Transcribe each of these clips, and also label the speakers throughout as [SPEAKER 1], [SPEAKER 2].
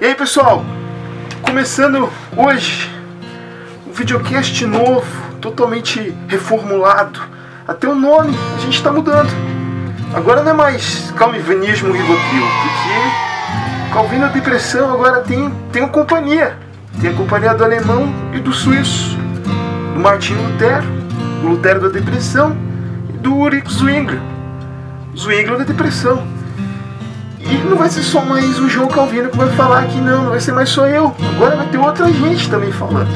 [SPEAKER 1] E aí pessoal, começando hoje um videocast novo, totalmente reformulado. Até o nome a gente está mudando. Agora não é mais calvinismo Rivotril, porque Calvino a depressão agora tem uma companhia. Tem a companhia do alemão e do suíço, do Martinho Lutero, do Lutero da depressão e do Ulrich Zwingli, Zwingli da depressão. E não vai ser só mais o João Calvino que vai falar aqui, não vai ser mais só eu. Agora vai ter outra gente também falando.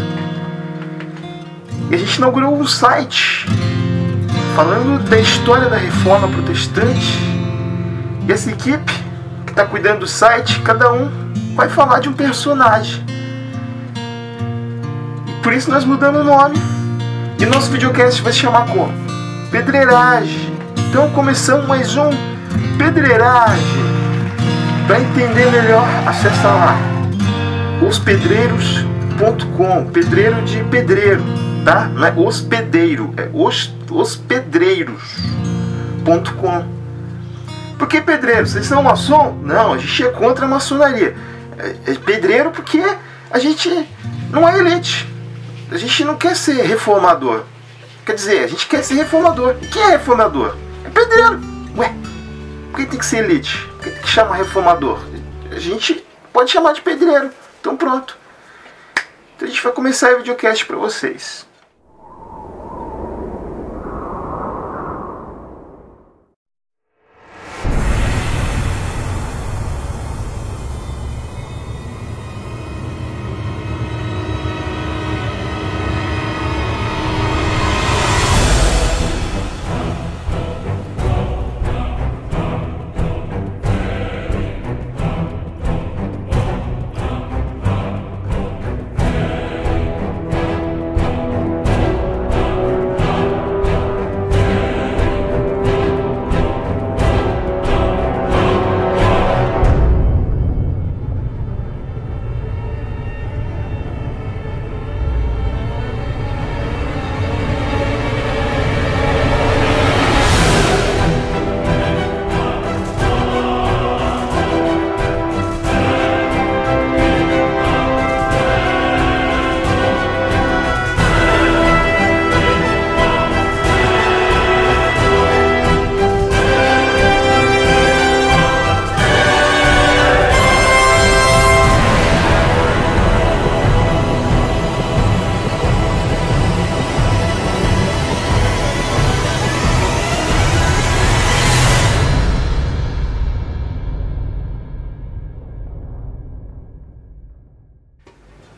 [SPEAKER 1] E a gente inaugurou um site falando da história da Reforma Protestante. E essa equipe que está cuidando do site, cada um vai falar de um personagem. E por isso nós mudamos o nome. E nosso videocast vai se chamar como? Pedreiragem. Então começamos mais um Pedreiragem. Para entender melhor, acessa lá ospedreiros.com. Pedreiro de pedreiro, tá? Não é hospedeiro, é hospedreiros.com. Por que pedreiro? Vocês são maçom? Não, a gente é contra a maçonaria. É pedreiro porque a gente não é elite. A gente não quer ser reformador. Quer dizer, a gente quer ser reformador. E quem é reformador? É pedreiro. Ué, por que tem que ser elite? Por que tem que chamar reformador? A gente pode chamar de pedreiro. Então pronto. Então a gente vai começar o videocast para vocês.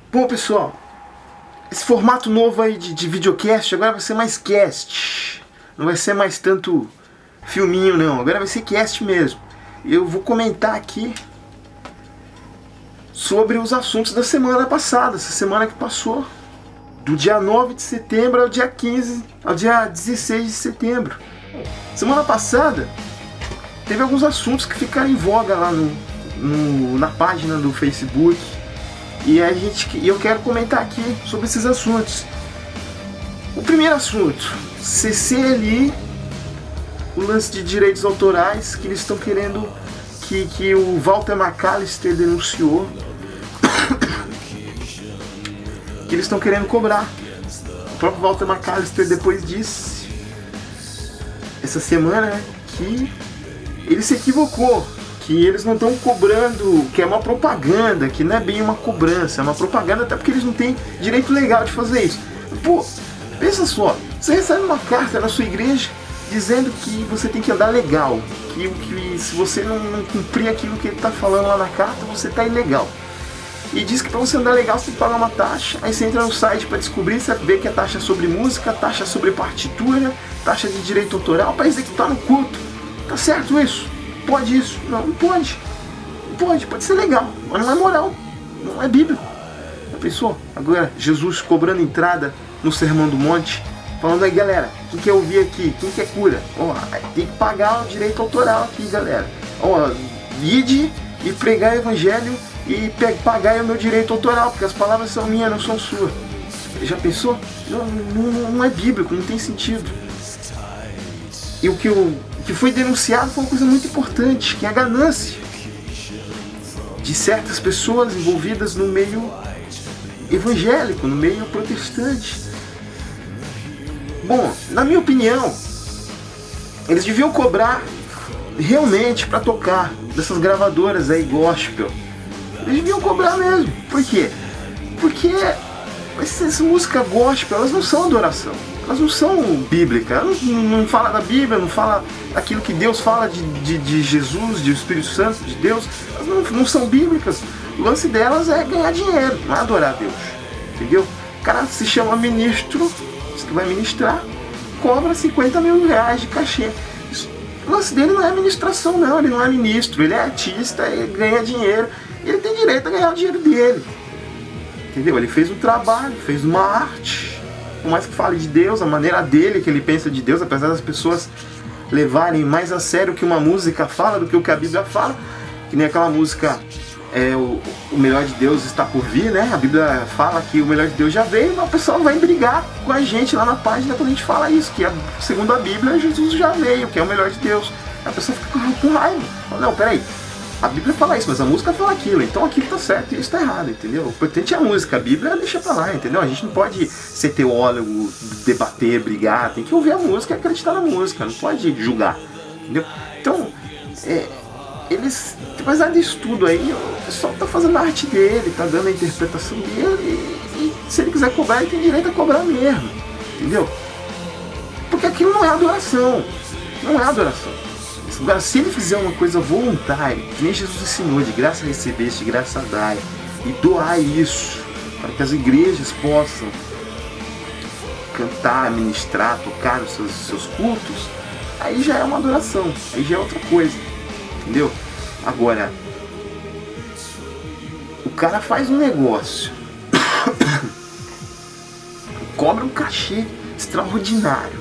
[SPEAKER 1] Bom pessoal, esse formato novo aí de videocast agora vai ser mais cast. Não vai ser mais tanto filminho não, agora vai ser cast mesmo. Eu vou comentar aqui sobre os assuntos da semana passada, essa semana que passou. Do dia 9 de setembro ao dia 15, ao dia 16 de setembro. Semana passada teve alguns assuntos que ficaram em voga lá na página do Facebook. E eu quero comentar aqui sobre esses assuntos. O primeiro assunto, CCLI, o lance de direitos autorais que eles estão querendo, que o Walter McAllister denunciou, que eles estão querendo cobrar. O próprio Walter McAllister depois disse, essa semana, né, que ele se equivocou. Que eles não estão cobrando, que é uma propaganda, que não é bem uma cobrança, é uma propaganda, até porque eles não têm direito legal de fazer isso. Pô, pensa só, você recebe uma carta na sua igreja dizendo que você tem que andar legal, que se você não cumprir aquilo que ele está falando lá na carta, você está ilegal. E diz que para você andar legal você tem que pagar uma taxa, aí você entra no site para descobrir, você vê que é taxa sobre música, taxa sobre partitura, taxa de direito autoral, para executar no culto. Tá certo isso? Pode isso? Não, não pode. Pode ser legal, mas não é moral, não é bíblico. Já pensou? Agora Jesus cobrando entrada no Sermão do Monte, falando aí, galera, quem quer ouvir aqui, quem quer cura, ó, tem que pagar o direito autoral aqui, galera. Ó, ide e pregar o evangelho e pagar o meu direito autoral, porque as palavras são minhas, não são suas. Já pensou? Não é bíblico, não tem sentido. E o que foi denunciado foi uma coisa muito importante, que é a ganância. de certas pessoas envolvidas no meio evangélico, no meio protestante. Bom, na minha opinião, eles deviam cobrar realmente para tocar dessas gravadoras aí gospel. Eles deviam cobrar mesmo. Por quê? Porque essas músicas gospel, elas não são adoração. Elas não são bíblicas. Elas não falam da Bíblia, não falam daquilo que Deus fala de Jesus, de Espírito Santo, de Deus. Elas não são bíblicas. O lance delas é ganhar dinheiro, não é adorar a Deus. Entendeu? O cara se chama ministro, diz que vai ministrar, cobra 50 mil reais de cachê. O lance dele não é administração, não. Ele não é ministro, ele é artista, ele ganha dinheiro. Ele tem direito a ganhar o dinheiro dele. Entendeu? Ele fez um trabalho, fez uma arte. Por mais que fale de Deus, a maneira dele que ele pensa de Deus, apesar das pessoas levarem mais a sério o que uma música fala do que o que a Bíblia fala, que nem aquela música o melhor de Deus está por vir, né? A Bíblia fala que o melhor de Deus já veio, mas o pessoal vai brigar com a gente lá na página quando a gente fala isso, que segundo a Bíblia, Jesus já veio, que é o melhor de Deus. A pessoa fica com raiva. Fala, não, peraí, a Bíblia fala isso, mas a música fala aquilo, então aquilo tá certo e isso tá errado, entendeu? O importante é a música, a Bíblia deixa pra lá, entendeu? A gente não pode ser teólogo, debater, brigar, tem que ouvir a música e acreditar na música, não pode julgar, entendeu? Então, eles, apesar disso tudo aí, o pessoal tá fazendo a arte dele, tá dando a interpretação dele, e se ele quiser cobrar, ele tem direito a cobrar mesmo, entendeu? Porque aquilo não é adoração, não é adoração. Agora, se ele fizer uma coisa voluntária, que nem Jesus ensinou, de graça recebeste, de graça dai, e doar isso, para que as igrejas possam cantar, ministrar, tocar os seus cultos, aí já é uma adoração, aí já é outra coisa, entendeu? Agora, o cara faz um negócio, cobra um cachê extraordinário,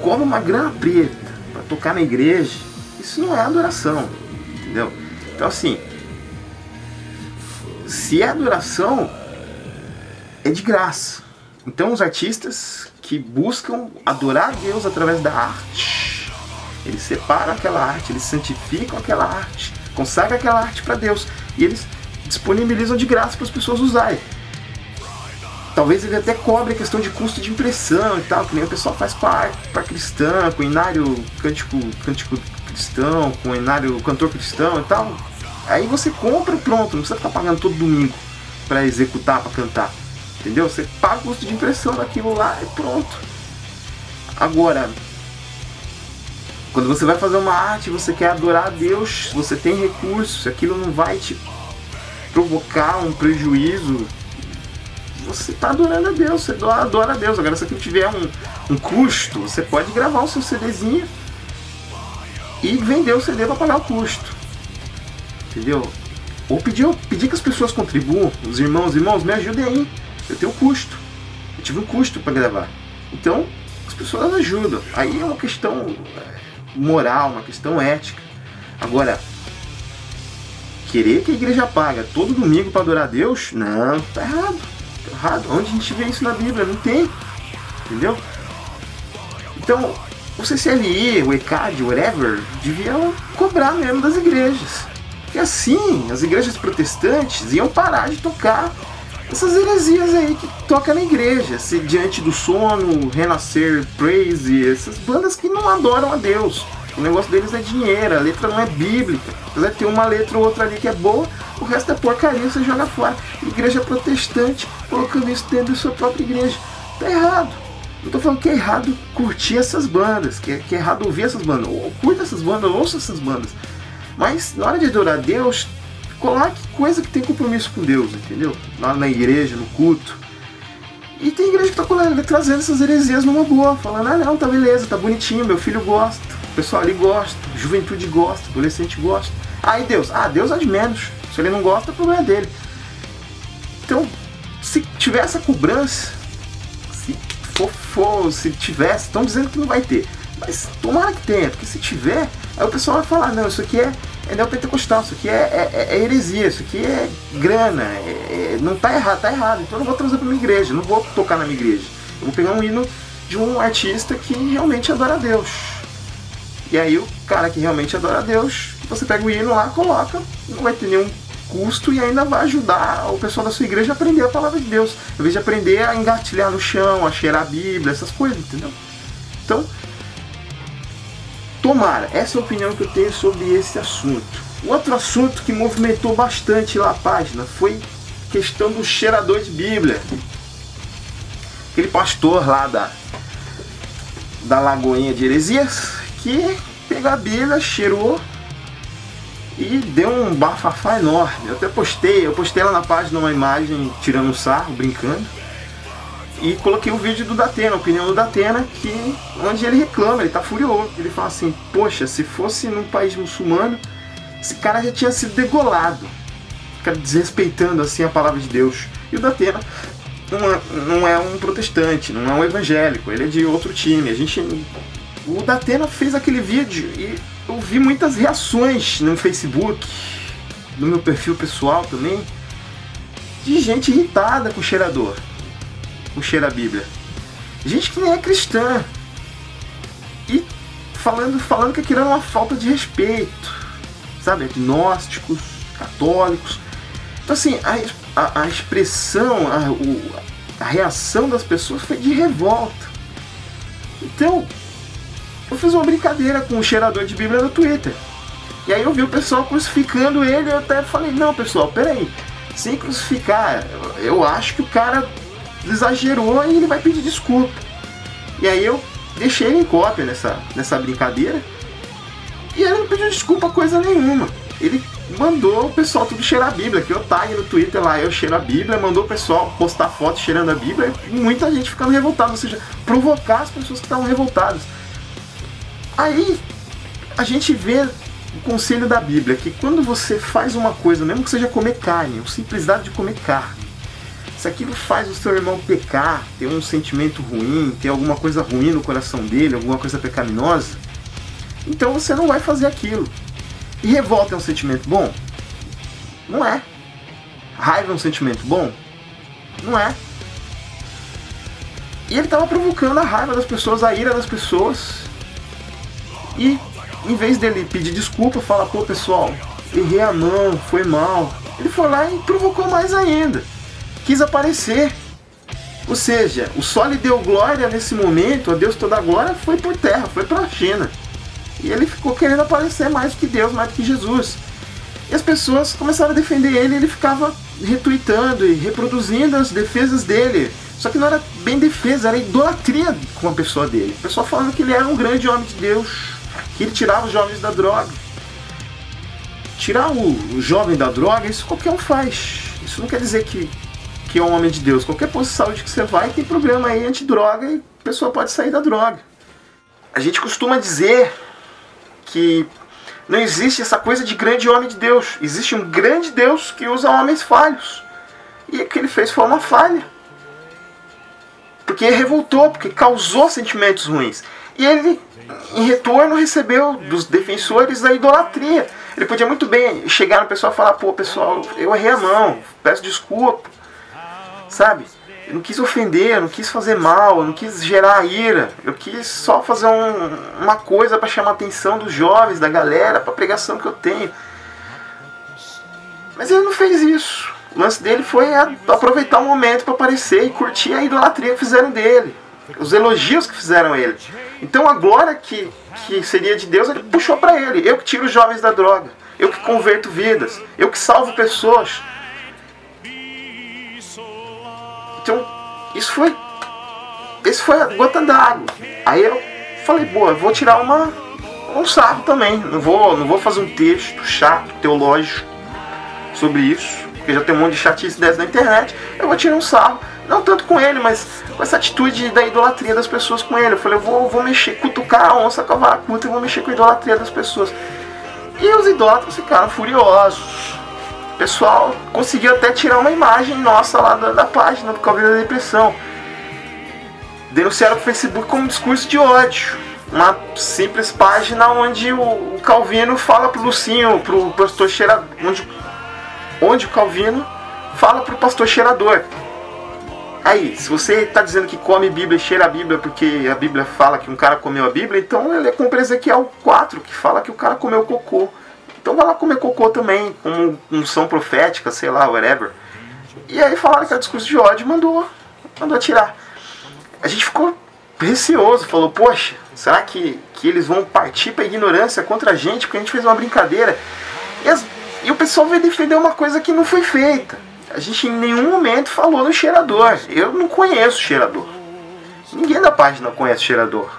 [SPEAKER 1] cobra uma grana preta para tocar na igreja, isso não é adoração, entendeu? Então assim, se é adoração, é de graça. Então os artistas que buscam adorar a Deus através da arte, eles separam aquela arte, eles santificam aquela arte, consagram aquela arte para Deus, e eles disponibilizam de graça para as pessoas usarem. Talvez ele até cobre a questão de custo de impressão e tal, que nem o pessoal faz para cristã, com inário cântico cristão, com inário cantor cristão e tal. Aí você compra e pronto, não precisa ficar pagando todo domingo para executar, para cantar. Entendeu? Você paga o custo de impressão daquilo lá e pronto. Agora, quando você vai fazer uma arte, você quer adorar a Deus, você tem recursos, aquilo não vai te provocar um prejuízo, você está adorando a Deus, você adora a Deus. Agora, se aquilo tiver um custo, você pode gravar o seu CDzinho e vender o CD para pagar o custo, entendeu? Ou pedir que as pessoas contribuam, os irmãos, me ajudem aí, eu tenho um custo, eu tive um custo para gravar, então as pessoas ajudam. Aí é uma questão moral, uma questão ética. Agora, querer que a igreja paga todo domingo para adorar a Deus, não, tá errado. Errado. Onde a gente vê isso na Bíblia? Não tem, entendeu? Então, o CCLI, o ECAD, whatever, deviam cobrar mesmo das igrejas. Porque assim, as igrejas protestantes iam parar de tocar essas heresias aí que toca na igreja, se Diante do Sono, Renascer, Praise, essas bandas que não adoram a Deus. O negócio deles é dinheiro, a letra não é bíblica. Apesar de ter uma letra ou outra ali que é boa, o resto é porcaria, você joga fora. Igreja protestante colocando isso dentro da sua própria igreja. Tá errado. Não tô falando que é errado curtir essas bandas, que é errado ouvir essas bandas. Ou curta essas bandas, ouça essas bandas. Mas na hora de adorar a Deus, coloque coisa que tem compromisso com Deus, entendeu? Lá na igreja, no culto. E tem igreja que tá trazendo essas heresias numa boa, falando, ah não, tá beleza, tá bonitinho, meu filho gosta, o pessoal ali gosta, a juventude gosta, o adolescente gosta. Aí Deus é de menos, se ele não gosta, o problema é dele. Então, se tiver essa cobrança, se tivesse, estão dizendo que não vai ter, mas tomara que tenha, porque se tiver, aí o pessoal vai falar, não, isso aqui é neopentecostal, isso aqui é heresia, isso aqui é grana, não tá errado, tá errado, então eu não vou trazer pra minha igreja, não vou tocar na minha igreja, eu vou pegar um hino de um artista que realmente adora a Deus. E aí o cara que realmente adora a Deus, você pega o hino lá, coloca, não vai ter nenhum custo e ainda vai ajudar o pessoal da sua igreja a aprender a palavra de Deus, em vez de aprender a engatilhar no chão, a cheirar a Bíblia, essas coisas, entendeu? Então, tomara, essa é a opinião que eu tenho sobre esse assunto. Outro assunto que movimentou bastante lá a página foi a questão do cheirador de Bíblia. Aquele pastor lá da Lagoinha de Heresias, que pegou a Bíblia, cheirou e deu um bafafá enorme. Eu até postei lá na página uma imagem tirando um sarro, brincando, e coloquei o vídeo do Datena, a opinião do Datena, onde ele reclama, ele tá furioso. Ele fala assim, poxa, se fosse num país muçulmano, esse cara já tinha sido degolado, fica desrespeitando assim a palavra de Deus. E o Datena não é um protestante, não é um evangélico, ele é de outro time. O Datena fez aquele vídeo e eu vi muitas reações no Facebook, no meu perfil pessoal também, de gente irritada com o cheirador, com cheira a Bíblia. Gente que nem é cristã. E falando que aquilo era uma falta de respeito, sabe? Agnósticos, católicos. Então assim, a expressão, a reação das pessoas foi de revolta. Então, eu fiz uma brincadeira com o cheirador de Bíblia no Twitter. E aí eu vi o pessoal crucificando ele, eu até falei, não pessoal, peraí, sem crucificar, eu acho que o cara exagerou e ele vai pedir desculpa. E aí eu deixei ele em cópia nessa brincadeira, e ele não pediu desculpa coisa nenhuma. Ele mandou o pessoal tudo cheirar a Bíblia, que eu tag no Twitter lá, eu cheiro a Bíblia, mandou o pessoal postar foto cheirando a Bíblia, e muita gente ficando revoltada, ou seja, provocar as pessoas que estavam revoltadas. Aí a gente vê o conselho da Bíblia, que quando você faz uma coisa, mesmo que seja comer carne, a simplicidade de comer carne, se aquilo faz o seu irmão pecar, ter um sentimento ruim, ter alguma coisa ruim no coração dele, alguma coisa pecaminosa, então você não vai fazer aquilo. E revolta é um sentimento bom? Não é. Raiva é um sentimento bom? Não é. E ele estava provocando a raiva das pessoas, a ira das pessoas. E em vez dele pedir desculpa, fala, pô pessoal, errei a mão, foi mal, ele foi lá e provocou mais ainda, quis aparecer. Ou seja, o só lhe deu glória nesse momento, a Deus toda a glória foi por terra, foi para a China. E ele ficou querendo aparecer mais do que Deus, mais do que Jesus. E as pessoas começaram a defender ele, e ele ficava retweetando e reproduzindo as defesas dele. Só que não era bem defesa, era idolatria com a pessoa dele. O pessoal falando que ele era um grande homem de Deus, que ele tirava os jovens da droga. Tirar o jovem da droga, isso qualquer um faz. Isso não quer dizer que é um homem de Deus. Qualquer posto de saúde que você vai, tem problema aí antidroga e a pessoa pode sair da droga. A gente costuma dizer que não existe essa coisa de grande homem de Deus. Existe um grande Deus que usa homens falhos. E o que ele fez foi uma falha. Porque revoltou, porque causou sentimentos ruins. E ele, em retorno, recebeu dos defensores da idolatria. Ele podia muito bem chegar no pessoal e falar, pô pessoal, eu errei a mão, peço desculpa. Sabe? Eu não quis ofender, eu não quis fazer mal, eu não quis gerar ira. Eu quis só fazer uma coisa para chamar a atenção dos jovens, da galera, para a pregação que eu tenho. Mas ele não fez isso. O lance dele foi aproveitar o momento para aparecer e curtir a idolatria que fizeram dele. Os elogios que fizeram ele. Então a glória que seria de Deus, ele puxou para ele. Eu que tiro os jovens da droga. Eu que converto vidas. Eu que salvo pessoas. Então, esse foi a gota d'água. Aí eu falei, boa, eu vou tirar um sarro também. Não vou fazer um texto chato, teológico, sobre isso, porque já tem um monte de chatice dessa na internet. Eu vou tirar um sarro, não tanto com ele, mas com essa atitude da idolatria das pessoas com ele. Eu falei, eu vou mexer, cutucar a onça com a vara curta e vou mexer com a idolatria das pessoas. E os idólatras ficaram furiosos. O pessoal conseguiu até tirar uma imagem nossa lá da página do Calvino da Depressão. Denunciaram pro Facebook como um discurso de ódio. Uma simples página onde o Calvino fala pro Lucinho, pro pastor cheirador, onde o Calvino fala pro pastor cheirador. Aí, se você está dizendo que come Bíblia e cheira a Bíblia porque a Bíblia fala que um cara comeu a Bíblia, então ele é como Ezequiel 4, que fala que o cara comeu cocô. Então vai lá comer cocô também, com unção profética, sei lá, whatever. E aí falaram que era discurso de ódio e mandou tirar. A gente ficou receoso, falou, poxa, será que eles vão partir para a ignorância contra a gente, porque a gente fez uma brincadeira? E o pessoal veio defender uma coisa que não foi feita. A gente em nenhum momento falou no cheirador. Eu não conheço o cheirador. Ninguém da página conhece o cheirador.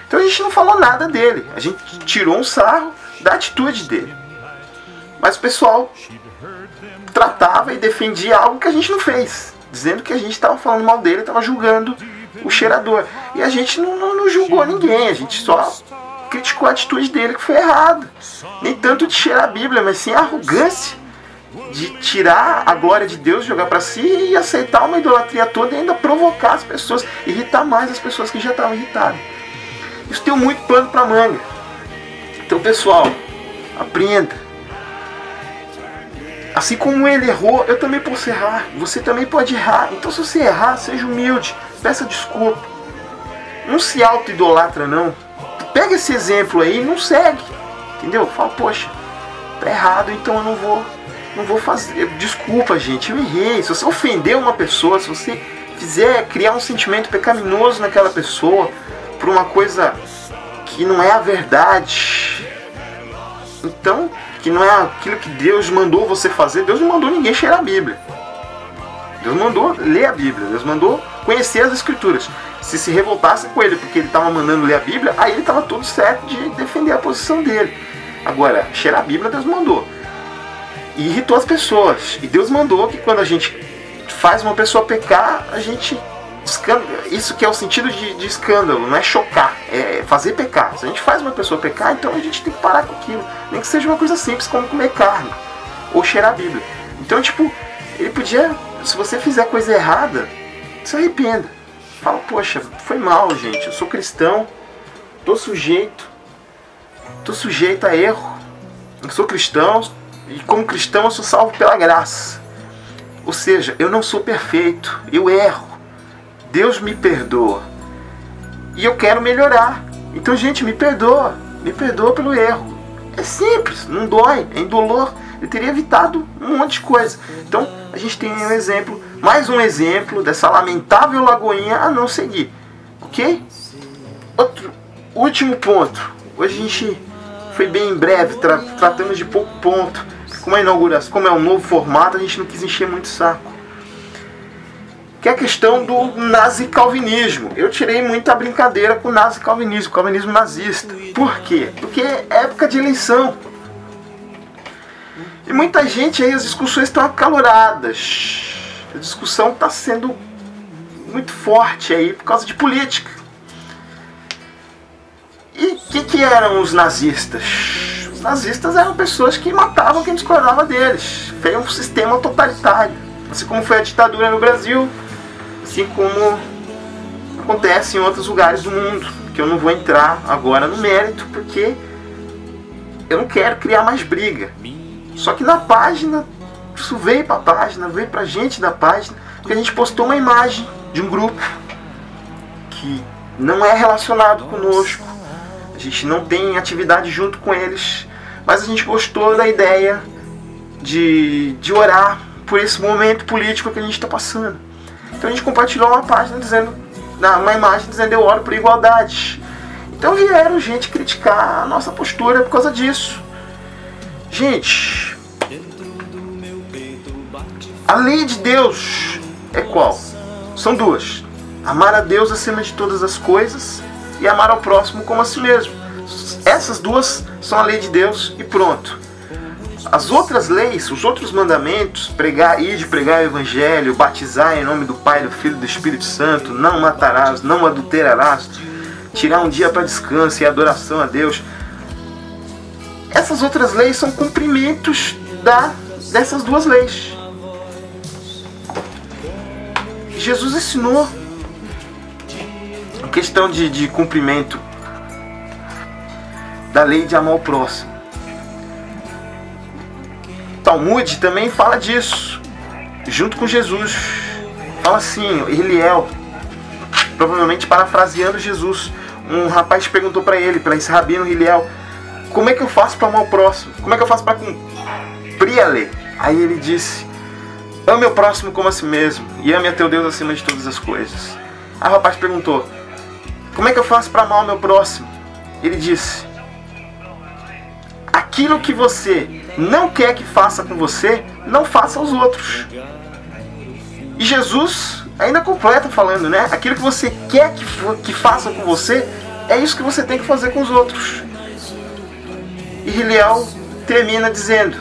[SPEAKER 1] Então a gente não falou nada dele. A gente tirou um sarro da atitude dele. Mas o pessoal tratava e defendia algo que a gente não fez, dizendo que a gente estava falando mal dele, estava julgando o cheirador. E a gente não julgou ninguém, a gente só criticou a atitude dele, que foi errada. Nem tanto de cheirar a Bíblia, mas sim a arrogância de tirar a glória de Deus, jogar para si e aceitar uma idolatria toda e ainda provocar as pessoas, irritar mais as pessoas que já estavam irritadas. Isso tem muito pano para manga. Então, pessoal, aprenda. Assim como ele errou, eu também posso errar. Você também pode errar. Então, se você errar, seja humilde. Peça desculpa. Não se auto-idolatra, não. Pega esse exemplo aí e não segue. Entendeu? Fala, poxa, tá errado, então eu não vou fazer. Desculpa, gente, eu errei. Se você ofender uma pessoa, se você fizer criar um sentimento pecaminoso naquela pessoa por uma coisa que não é a verdade, então, que não é aquilo que Deus mandou você fazer. Deus não mandou ninguém cheirar a Bíblia. Deus mandou ler a Bíblia. Deus mandou conhecer as Escrituras. Se revoltasse com ele porque ele estava mandando ler a Bíblia, aí ele estava todo certo de defender a posição dele. Agora, cheirar a Bíblia Deus mandou. E irritou as pessoas. E Deus mandou que quando a gente faz uma pessoa pecar, a gente... Isso que é o sentido de escândalo, não é chocar, é fazer pecar. Se a gente faz uma pessoa pecar, então a gente tem que parar com aquilo. Nem que seja uma coisa simples como comer carne ou cheirar a Bíblia. Então, tipo, ele podia, se você fizer coisa errada, se arrependa. Fala, poxa, foi mal, gente, eu sou cristão, tô sujeito a erro. Eu sou cristão e como cristão eu sou salvo pela graça. Ou seja, eu não sou perfeito, eu erro. Deus me perdoa. E eu quero melhorar. Então, gente, me perdoa pelo erro. É simples, não dói, é indolor. Eu teria evitado um monte de coisa. Então, a gente tem um exemplo, mais um exemplo dessa lamentável lagoinha a não seguir. Ok? Último ponto. Hoje a gente foi bem breve, tratamos de pouco ponto. Como a inauguração, como é um novo formato, a gente não quis encher muito o saco. Que é a questão do nazi-calvinismo. Eu tirei muita brincadeira com o nazi-calvinismo, calvinismo nazista. Por quê? Porque é época de eleição. E muita gente aí, as discussões estão acaloradas. A discussão está sendo muito forte aí por causa de política. E o que eram os nazistas? Os nazistas eram pessoas que matavam quem discordava deles. Foi um sistema totalitário. Assim como foi a ditadura no Brasil, assim como acontece em outros lugares do mundo, que eu não vou entrar agora no mérito, porque eu não quero criar mais briga. Só que na página, isso veio para a página, veio para a gente da página, porque a gente postou uma imagem de um grupo que não é relacionado conosco, a gente não tem atividade junto com eles, mas a gente gostou da ideia de orar por esse momento político que a gente está passando. Então a gente compartilhou uma página dizendo, uma imagem dizendo eu oro por igualdade. Então vieram gente criticar a nossa postura por causa disso. Gente, a lei de Deus é qual? São duas: amar a Deus acima de todas as coisas e amar ao próximo como a si mesmo. Essas duas são a lei de Deus e pronto. As outras leis, os outros mandamentos, pregar o evangelho, batizar em nome do Pai, do Filho e do Espírito Santo, não matarás, não adulterarás, tirar um dia para descanso e adoração a Deus. Essas outras leis são cumprimentos dessas duas leis. Jesus ensinou a questão de cumprimento da lei de amar o próximo. Talmud também fala disso, junto com Jesus. Fala assim, Hillel, provavelmente parafraseando Jesus. Um rapaz perguntou para ele, para esse rabino Hillel, como é que eu faço para amar o próximo? Como é que eu faço para cumprir a lei? Aí ele disse: ame o próximo como a si mesmo e ame a teu Deus acima de todas as coisas. Aí o rapaz perguntou: como é que eu faço para amar o meu próximo? Ele disse: aquilo que você não quer que faça com você, não faça aos outros. E Jesus ainda completa falando, né? Aquilo que você quer que façam com você, é isso que você tem que fazer com os outros. E Hillel termina dizendo: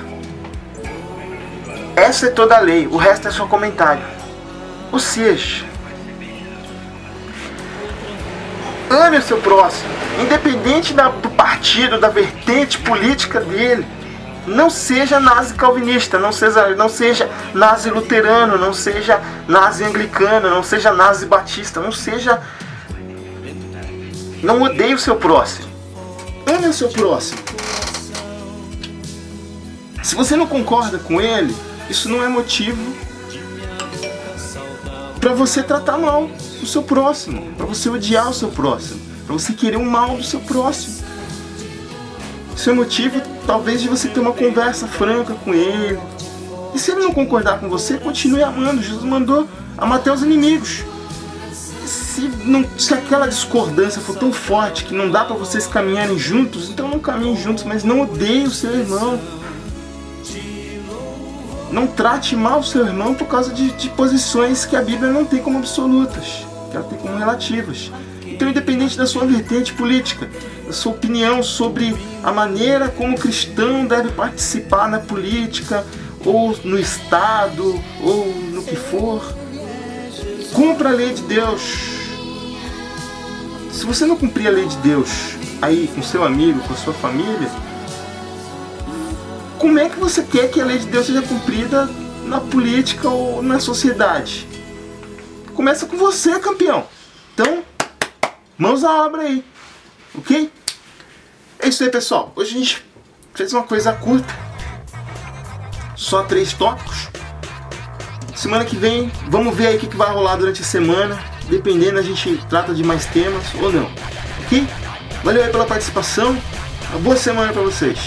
[SPEAKER 1] essa é toda a lei, o resto é só comentário. Ou seja, ame o seu próximo, independente do partido, da vertente política dele. Não seja nazi calvinista, não seja nazi luterano, não seja nazi anglicano, não seja nazi batista, não odeie o seu próximo. Ame o seu próximo. Se você não concorda com ele, isso não é motivo para você tratar mal o seu próximo, para você odiar o seu próximo, para você querer o mal do seu próximo. Isso é motivo, talvez, de você ter uma conversa franca com ele. E se ele não concordar com você, continue amando. Jesus mandou amar até os inimigos. Se aquela discordância for tão forte que não dá para vocês caminharem juntos, então não caminhem juntos, mas não odeie o seu irmão. Não trate mal o seu irmão por causa de posições que a Bíblia não tem como absolutas, que ela tem como relativas. Então, independente da sua vertente política, da sua opinião sobre a maneira como o cristão deve participar na política, ou no Estado, ou no que for, cumpra a lei de Deus. Se você não cumprir a lei de Deus aí com seu amigo, com a sua família, como é que você quer que a lei de Deus seja cumprida na política ou na sociedade? Começa com você, campeão. Então, mãos à obra aí, ok? É isso aí, pessoal. Hoje a gente fez uma coisa curta, só 3 tópicos. Semana que vem, vamos ver aí o que vai rolar durante a semana. Dependendo, a gente trata de mais temas ou não, ok? Valeu aí pela participação, uma boa semana pra vocês.